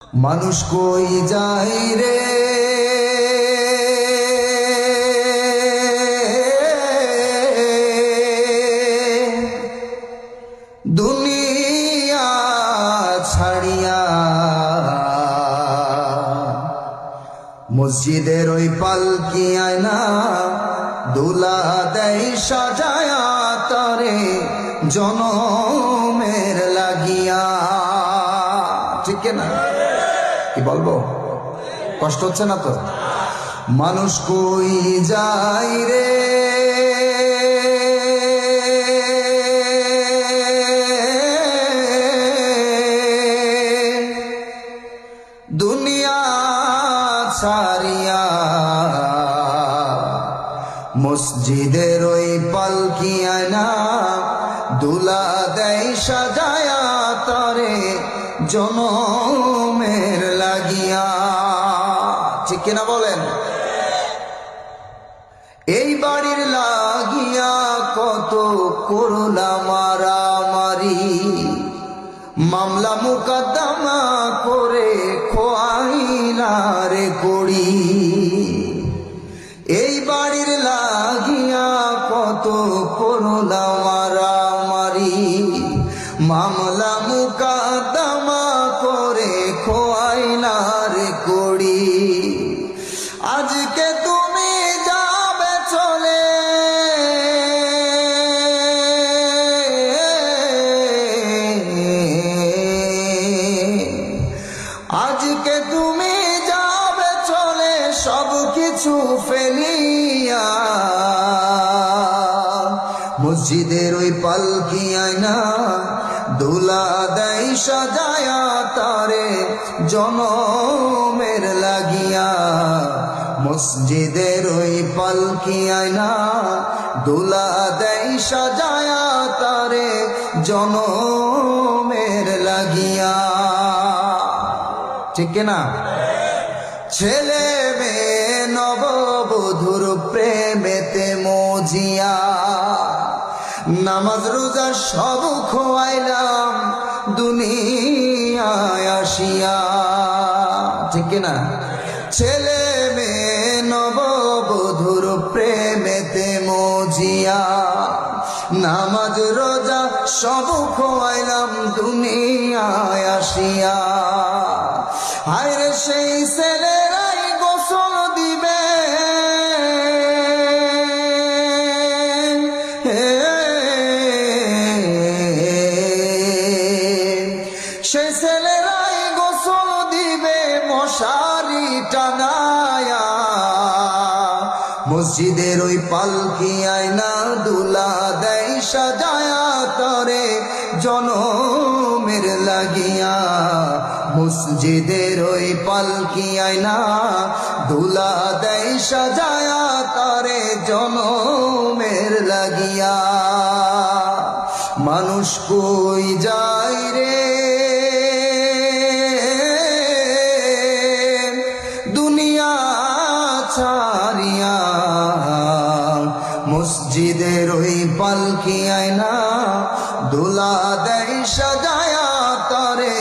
মানুষ কই যায় রে দুনিয়া ছাড়িয়া, মসজিদের ওই পালকি আয়না দুলা দেয় সাজায়া তারে জনমের লাগিয়া। ঠিক না? কি বলবো, কষ্ট হচ্ছে না তো? মানুষ কই যায় রে দুনিয়া ছাড়িয়া, মসজিদের ওই পালকি আয়না দুলা দেয় সাজায়া তারে জনমের লাগিয়া। ঠিক কিনা বলেন? এই বাড়ির লাগিয়া কত করলা মারামারি, মামলা মুকদ্দমা করে খোয়াইলা রে কড়ি। এই বাড়ির লাগিয়া কত করলা মারামারি, মামলা মুকদ্দমা করে খোয়াইলা রে কড়ি। আজকে তুমি যাবে চলে, আজকে তুমি যাবে চলে সব কিছু ফেলিয়া, মসজিদের ওই পালকি আয়না দুলা দেয় সাজায়া তারে জনমের লাগিয়া। মসজিদের ওই পালকি আয়না দুলা দেয় সাজায়া তারে জনমের লাগিয়া। ঠিক না? ছেলে মেয়ে নববধূর প্রেমেতে মজিয়া, নামাজ রোজা সব খোয়াইলাম দুনিয়ায় আসিয়া। ঠিক না? ছেলে মেয়ে নববধূর প্রেমেতে মজিয়া, নামাজ রোজা সব খোয়াইলাম দুনিয়ায় আসিয়া। হায়রে সেই ছেলেরাই গোসল দিবে, সেই ছেলেরাই গোসল দিবে মশারি টানায়া, মসজিদের ওই পালকি আয়না দুলা দেয় সাজায়া তরে জনমের লাগিয়া। মসজিদের ওই পালকি আয়না দুলা দেয় সাজায়া তরে জনমের লাগিয়া। মানুষ কই যায় রে দুনিয়া ছাড়িয়া, মসজিদের ওই পালকি আয়না দুলা দেয় সাজায়া তারে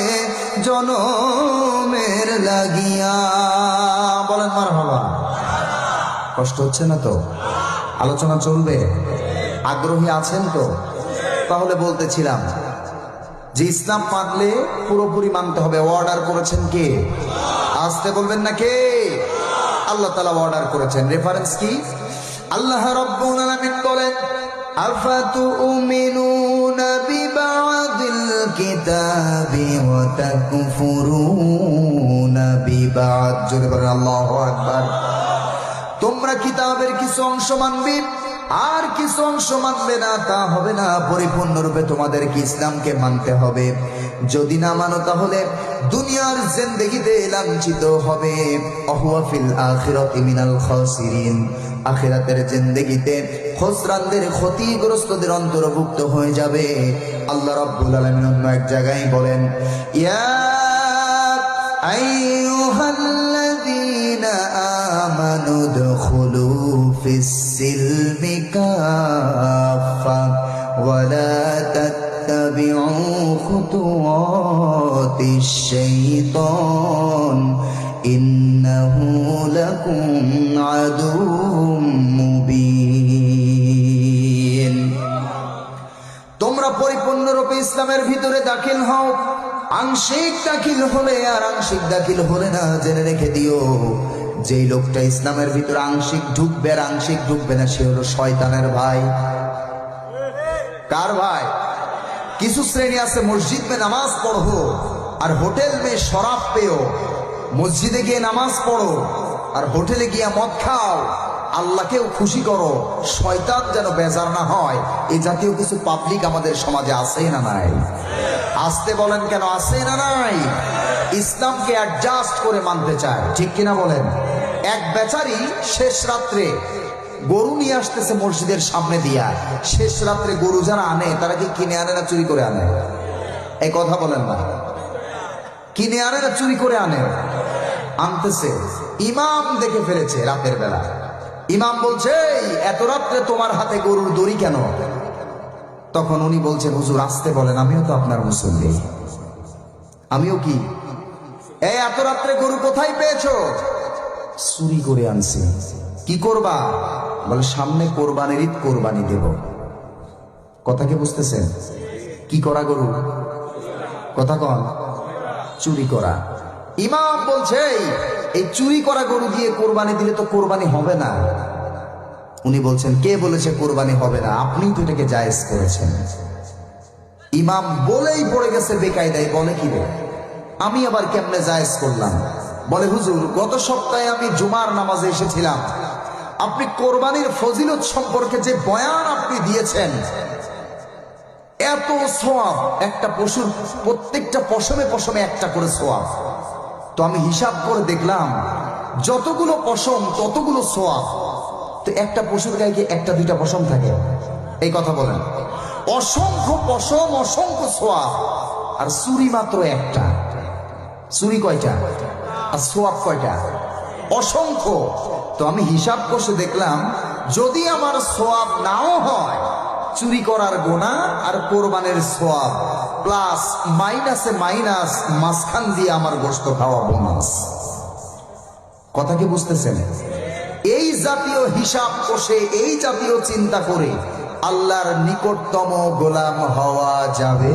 জনমের লাগিয়া। বলেন মারহাবা। কষ্ট হচ্ছে না তো? আলোচনা চলবে? আগ্রহী আছেন তো? তাহলে বলতেছিলাম যে ইসলাম মানলে পুরোপুরি মানতে হবে। অর্ডার করেছেন কে? আসতে বলবেন না কে? আল্লাহ তাআলা অর্ডার করেছেন। রেফারেন্স কি? আল্লাহ রাব্বুল আলামিন বলেন, আফাতুমিনুনা বিবাদিল কিতাবি ওয়া তাকফুরুনা বিবাদ। জোরে বলেন আল্লাহু আকবার। তোমরা কিতাবের কিছু অংশ মানবে আর কিছু অংশ মানবে না, তা হবে না। পরিপূর্ণরূপে তোমাদেরকে ইসলামকে মানতে হবে। যদি না মানো তাহলে দুনিয়ার জিন্দেগিতে লাঞ্ছিত হবে। অহুয়া ফিল আখিরাতি মিনাল খাসিরিন, আখিরাতের জিন্দেগিতে খসরানদের, ক্ষতিগ্রস্তদের অন্তর্ভুক্ত হয়ে যাবে। আল্লাহ রাব্বুল আলামিন অন্য এক জায়গায় বলেন, ইয়া আইয়ুহাল্লাযীনা আমানু দুখুলু ফিস সিলমি কাফা ওয়া লা তাত্তাবিউ খুতুওয়াতিশ শাইতান لكم عدو মুবিন। তোমরা পরিপূর্ণরূপে ইসলামের ভিতরে দাখিল হও। আংশিক দাখিল হলে আর আংশিক দাখিল হলে না, জেনে রেখে দিও যেই লোকটা ইসলামের ভিতরে আংশিক ঢুকবে আর আংশিক ঢুকবে না, সে হলো শয়তানের ভাই। কার ভাই? কিছু শ্রেণী আছে মসজিদ মে নামাজ পড়ো আর হোটেল মে শরাব পেও। মসজিদে গিয়ে নামাজ পড়ো আর হোটেলে গিয়ে মদ খাও, আল্লাহকেও খুশি করো, শয়তান যেন বেজার না হয়। এই জাতীয় কিছু পাবলিক আমাদের সমাজে আছে না নাই? আসতে বলেন কেন, আছে না নাই? ইসলামকে অ্যাডজাস্ট করে মানতে চায়, ঠিক কিনা বলেন? এক বেচারি শেষ রাত্রে গরু নিয়ে আসতেছে মসজিদের সামনে দিয়া। শেষ রাত্রে গরু যারা আনে তারা কি কিনে আনে না চুরি করে আনে? এই কথা বলেন না। কিনে আনে না চুরি করে আনে? আনতেছে। ইমাম দেখে ফেলেছে রাতের বেলা। ইমাম বলছে, এত রাত্রে তোমার হাতে গরুর দড়ি কেন? তখন উনি বলছেন, হুজুর আসতে বলেন, আমিও তো আপনার মুসল্লি। আমিও কি? এই এত রাত্রে গরু কোথায় পেয়েছো? চুরি করে আনছি। কি করবা? বলে সামনে কোরবানির ঈদ, কোরবানি দেব। কথা কি বুঝতেছেন? কি করা গরু? কথা কন। চুরি করা। ইমাম বলছে, এই চুরি করা গরু দিয়ে কোরবানি দিলে তো কোরবানি হবে না। উনি বলছেন, কে বলেছে কোরবানি হবে না? আপনি তো এটাকে জায়েজ করেছেন। ইমাম বলেই পড়ে গেছে বেকায়দায়। বলে কি রে, আমি আবার কেমনে জায়েজ করলাম? বলে, হুজুর গত সপ্তাহে আমি জুমার নামাজে এসেছিলাম, আপনি কোরবানির ফজিলত সম্পর্কে যে বয়ান আপনি দিয়েছেন, এত সওয়াব, একটা পশুর প্রত্যেকটা পশমে পশমে একটা করে সওয়াব। তো আমি হিসাব করে দেখলাম যতগুলো পশম ততগুলো সওয়াব। তো একটা পশুর গায়ে কি একটা দুইটা পশম থাকে? এই কথা বলেন। অসংখ্য পশম, অসংখ্য সওয়াব, আর চুরি মাত্র একটা। চুরি কয়টা আর সওয়াব কয়টা? অসংখ্য। তো আমি হিসাব করে দেখলাম, যদি আমার সওয়াব নাও হয়, চুরি করার গুনাহ আর কোরবানের সওয়াব প্লাস মাইনাসে মাইনাস, মাঝখান দিয়ে আমার গোশত খাওয়া বোনাস। কথা কি বুঝতেছেন? এই জাতীয় হিসাব কষে, এই জাতীয় চিন্তা করে আল্লাহর নিকটতম গোলাম হওয়া যাবে?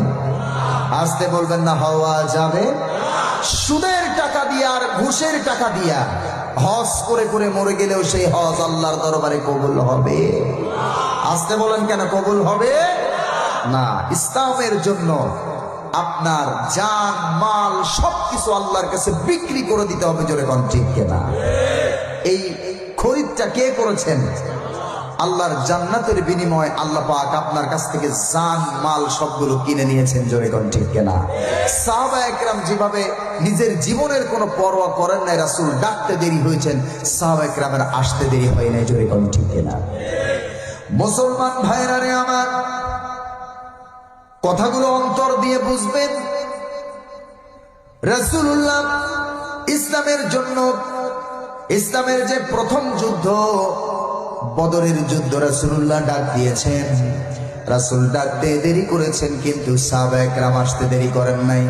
আসতে বলবেন না, হওয়া যাবে? সুদের টাকা দিয়া আর ঘুষের টাকা দিয়া হজ করে করে মরে গেলেও সেই হজ আল্লাহর দরবারে কবুল হবে? আসতে বলেন কেন, কবুল হবে না। ইসলামের জন্য আপনার জান মাল সবকিছু আল্লাহর কাছে বিক্রি করে দিতে হবে। জোরে কোন ঠিক কিনা? এই খরিদটা কে করেছেন? আল্লাহর জান্নাতের বিনিময়ে আল্লাহ পাক আপনার কাছ থেকে জান মাল সবগুলো কিনে নিয়েছেন। জোরে কোন ঠিক কিনা? সাহাবা একরাম যেভাবে নিজের জীবনের কোনো পরোয়া করেন নাই, রাসূল ডাকতে দেরি হয়েছেন, সাহাবা একরামের আসতে দেরি হয় নাই। জোরে কোন ঠিক কিনা? মুসলমান ভাইরা রে আমার, কথাগুলো অন্তর দিয়ে বুঝবেন। রাসূলুল্লাহ ইসলামের জন্য, ইসলামের যে প্রথম যুদ্ধ বদরের যুদ্ধ, রাসূলুল্লাহ ডাক দিয়েছেন। রাসূল ডাকতে দেরি করেছেন, কিন্তু সাহাবায়ে কেরাম আসতে দেরি করেন নাই।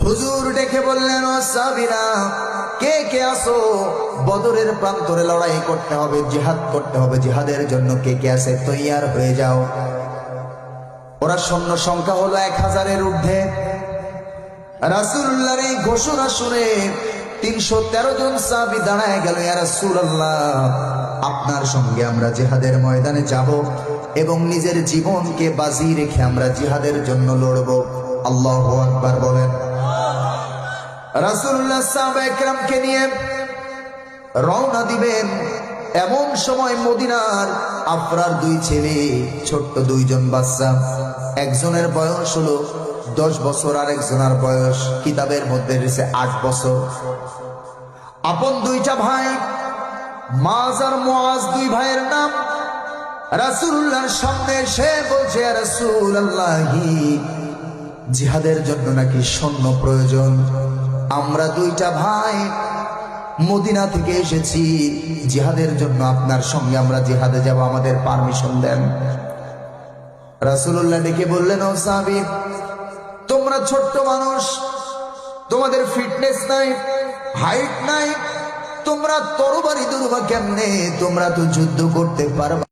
হুজুর ডেকে বললেন, ও সাহাবীরা, কে কে আসো? বদরের প্রান্তরে লড়াই করতে হবে, জিহাদ করতে হবে। জিহাদের জন্য কে কে আছে? তৈয়ার হয়ে যাও। ওরা সৈন্য সংখ্যা হলো 1000-এর ঊর্ধ্বে। রাসূলুল্লাহর এই ঘোষণা শুনে 313 জন সাহাবী দাঁড়ায় গেল। ইয়া রাসূলুল্লাহ, আপনার সঙ্গে আমরা জিহাদের ময়দানে যাব এবং নিজের জীবনকে বাজি রেখে আমরা জিহাদের জন্য লড়ব। আল্লাহু আকবার বলেন। রাসূলুল্লাহ সাহাবায়ে কেরামকে নিয়ে রওনা দিবেন। এমন সময় মদিনার আফরার 2 ছেলে, ছোট্ট 2 জন বাচ্চা, একজনের বয়স হলো 10 বছর আর একজনের বয়স কিতাবের মধ্যে রয়েছে 8 বছর। আপন 2টা ভাই, মাজ আর মুআজ, 2 ভাইয়ের নাম। রাসূলুল্লাহর সামনে এসে বলছে, ইয়া রাসূলুল্লাহ, জিহাদের জন্য নাকি সৈন্য প্রয়োজন। আমরা 2টা ভাই মদিনা থেকে এসেছি জিহাদের জন্য, আপনার সঙ্গে আমরা জিহাদে যাব, আমাদের পারমিশন দেন। রাসূলুল্লাহ ডেকে বললেন, ও সাহাবী, তোমরা ছোট্ট মানুষ, তোমাদের ফিটনেস নাই, হাইট নাই, তোমরা তরবারি ধরবা কেমনে? তোমরা তো যুদ্ধ করতে পারবা